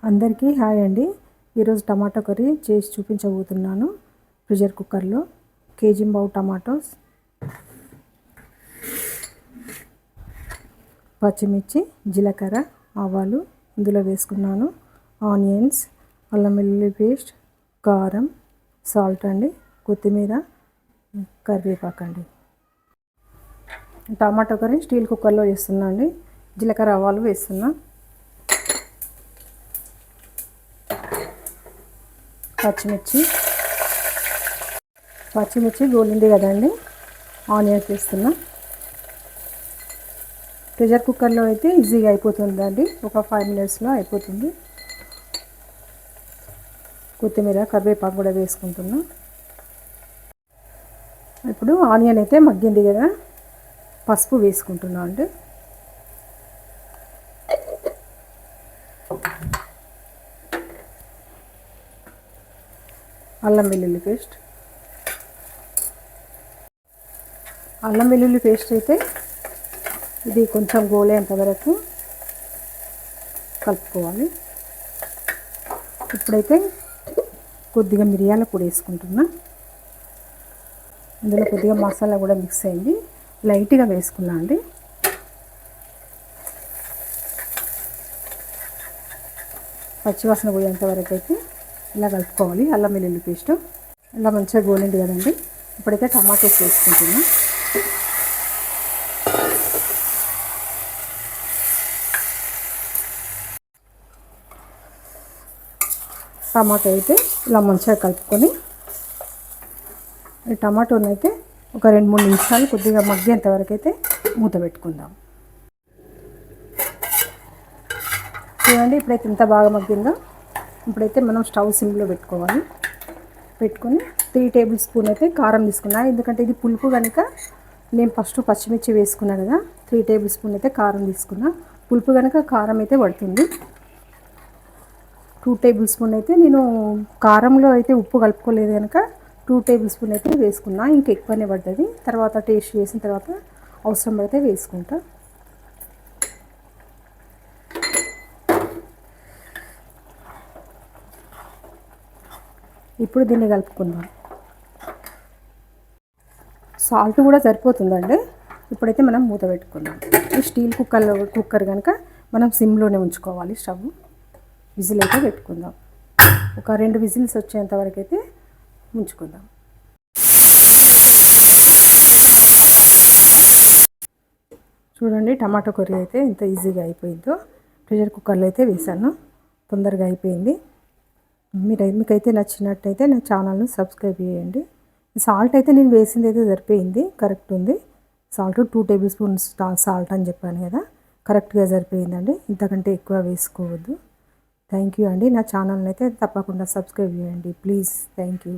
అందరికీ హాయ్ అండి. ఈరోజు టమాటో కర్రీ చేసి చూపించబోతున్నాను. ప్రెషర్ కుక్కర్లో కేజీ టమాటోస్, పచ్చిమిర్చి, జీలకర్ర, ఆవాలు ఇందులో వేసుకున్నాను. ఆనియన్స్, అల్లం వెల్లుల్లి పేస్ట్, కారం, సాల్ట్ అండి, కొత్తిమీర, కరివేపాకు అండి. టమాటో కర్రీ స్టీల్ కుక్కర్లో వేస్తున్నా అండి. జీలకర్ర, ఆవాలు వేస్తున్నా. పచ్చిమిర్చి గోలింది కదండి, ఆనియన్స్ వేస్తున్నా. ప్రెషర్ కుక్కర్లో అయితే ఈజీగా అయిపోతుందండి, ఒక 5 minutesలో అయిపోతుంది. కొత్తిమీర, కరివేపాకు కూడా వేసుకుంటున్నా. ఇప్పుడు ఆనియన్ అయితే మగ్గింది కదా, పసుపు వేసుకుంటున్నా అండి. అల్లం వెల్లుల్లి పేస్ట్ అయితే ఇది కొంచెం గోలేంత వరకు కలుపుకోవాలి. ఇప్పుడైతే కొద్దిగా మిరియాల పొడి వేసుకుంటున్నా. ఇందులో కొద్దిగా మసాలా కూడా మిక్స్ అయింది, లైట్గా వేసుకున్నా అండి. పచ్చివాసన పోయేంత వరకు అయితే ఇలా కలుపుకోవాలి. అల్లం వెల్లుల్లి పేస్ట్ ఇలా మంచిగా గోలింది కదండి. ఇప్పుడైతే టమాటోస్ వేసుకుంటున్నా. టమాటో అయితే ఇలా మంచిగా కలుపుకొని ఈ టమాటోని అయితే ఒక 2-3 నిమిషాలు కొద్దిగా మగ్గేంత వరకు అయితే మూత పెట్టుకుందాం. చూడండి, ఇప్పుడైతే ఎంత బాగా మగ్గిందో. ఇప్పుడైతే మనం స్టవ్ సిమ్లో పెట్టుకోవాలి. పెట్టుకొని 3 టేబుల్ స్పూన్ అయితే కారం తీసుకున్నా. ఎందుకంటే ఇది పులుపు కనుక నేను ఫస్ట్ పచ్చిమిర్చి వేసుకున్నాను కదా, 3 టేబుల్ స్పూన్ అయితే కారం తీసుకున్నా. పులుపు కనుక కారం అయితే పడుతుంది. 2 టేబుల్ స్పూన్ అయితే నేను కారంలో అయితే ఉప్పు కలుపుకోలేదు కనుక 2 టేబుల్ స్పూన్ అయితే వేసుకున్నా. ఇంకా ఎక్కువనే పడ్డది. తర్వాత టేస్ట్ చేసిన తర్వాత అవసరం పడితే వేసుకుంటా. ఇప్పుడు దీన్ని కలుపుకుందాం. సాల్ట్ కూడా సరిపోతుందండి. ఇప్పుడైతే మనం మూత పెట్టుకుందాం. ఈ స్టీల్ కుక్కర్ కనుక మనం సిమ్లోనే ఉంచుకోవాలి. స్టవ్ విజిల్ అయితే పెట్టుకుందాం. ఒక 2 విజిల్స్ వచ్చేంత వరకు అయితే ఉంచుకుందాం. చూడండి, టమాటో కర్రీ అయితే ఎంత ఈజీగా అయిపోయిందో. ప్రెషర్ కుక్కర్లో అయితే వేసాను, తొందరగా అయిపోయింది. మీకైతే నచ్చినట్టయితే నా ఛానల్ను సబ్స్క్రైబ్ చేయండి. సాల్ట్ అయితే నేను వేసింది అయితే సరిపోయింది, కరెక్ట్ ఉంది. సాల్ట్ 2 టేబుల్ స్పూన్స్ సాల్ట్ అని చెప్పాను కదా, కరెక్ట్గా సరిపోయిందండి. ఇంతకంటే ఎక్కువ వేసుకోవద్దు. థ్యాంక్ యూ అండి. నా ఛానల్ని అయితే తప్పకుండా సబ్స్క్రైబ్ చేయండి ప్లీజ్. Thank you.